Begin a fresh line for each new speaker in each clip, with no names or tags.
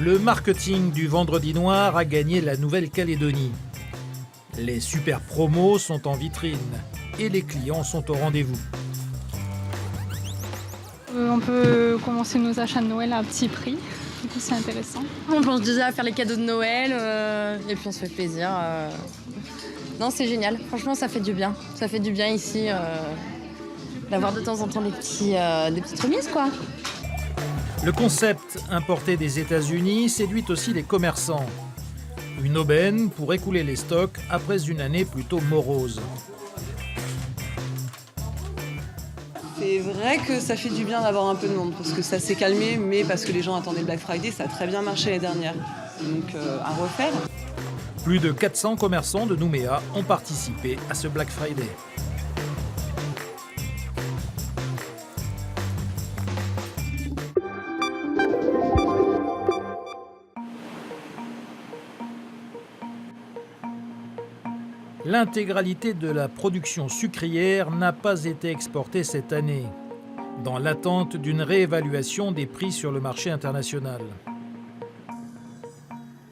Le marketing du Vendredi Noir a gagné la Nouvelle-Calédonie. Les super promos sont en vitrine et les clients sont au rendez-vous.
On peut commencer nos achats de Noël à petit prix, c'est intéressant.
On pense déjà à faire les cadeaux de Noël et puis on se fait plaisir. Non, c'est génial, franchement ça fait du bien. Ça fait du bien ici d'avoir de temps en temps des petites remises quoi.
Le concept importé des États-Unis séduit aussi les commerçants. Une aubaine pour écouler les stocks après une année plutôt morose.
C'est vrai que ça fait du bien d'avoir un peu de monde, parce que ça s'est calmé, mais parce que les gens attendaient le Black Friday, ça a très bien marché l'année dernière. Donc à refaire.
Plus de 400 commerçants de Nouméa ont participé à ce Black Friday. L'intégralité de la production sucrière n'a pas été exportée cette année, dans l'attente d'une réévaluation des prix sur le marché international.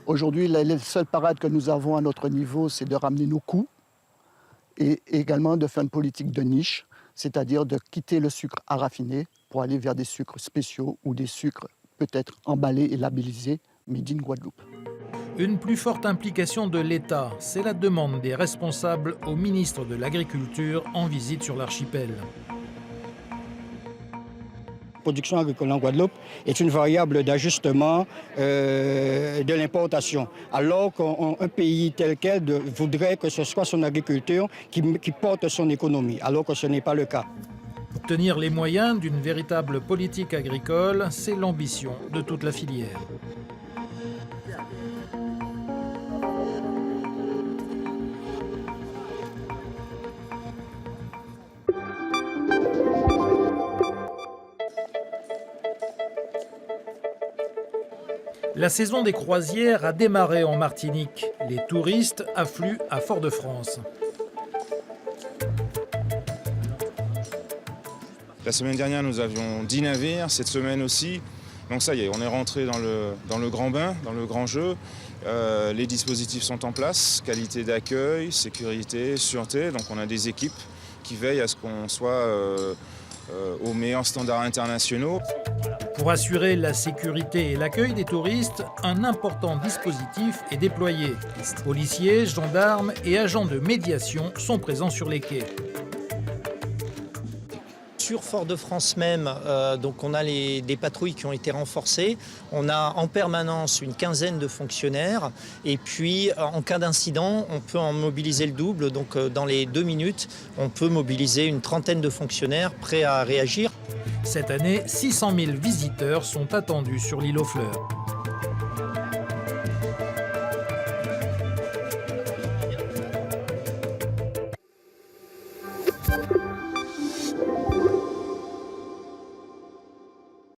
Aujourd'hui, la seule parade que nous avons à notre niveau, c'est de ramener nos coûts et également de faire une politique de niche, c'est-à-dire de quitter le sucre à raffiner pour aller vers des sucres spéciaux ou des sucres peut-être emballés et labellisés Made in Guadeloupe.
Une plus forte implication de l'État, c'est la demande des responsables au ministre de l'Agriculture en visite sur l'archipel.
La production agricole en Guadeloupe est une variable d'ajustement de l'importation, alors qu'un pays tel quel voudrait que ce soit son agriculture qui porte son économie, alors que ce n'est pas le cas.
Obtenir les moyens d'une véritable politique agricole, c'est l'ambition de toute la filière. La saison des croisières a démarré en Martinique. Les touristes affluent à Fort-de-France.
La semaine dernière, nous avions 10 navires, cette semaine aussi. Donc ça y est, on est rentré dans le grand bain, dans le grand jeu. Les dispositifs sont en place, qualité d'accueil, sécurité, sûreté. Donc on a des équipes qui veillent à ce qu'on soit aux meilleurs standards internationaux.
Pour assurer la sécurité et l'accueil des touristes, un important dispositif est déployé. Policiers, gendarmes et agents de médiation sont présents sur les quais.
Sur Fort-de-France même, donc on a des patrouilles qui ont été renforcées. On a en permanence une quinzaine de fonctionnaires. Et puis, en cas d'incident, on peut en mobiliser le double. Donc, dans les 2 minutes, on peut mobiliser une trentaine de fonctionnaires prêts à réagir.
Cette année, 600 000 visiteurs sont attendus sur l'île aux Fleurs.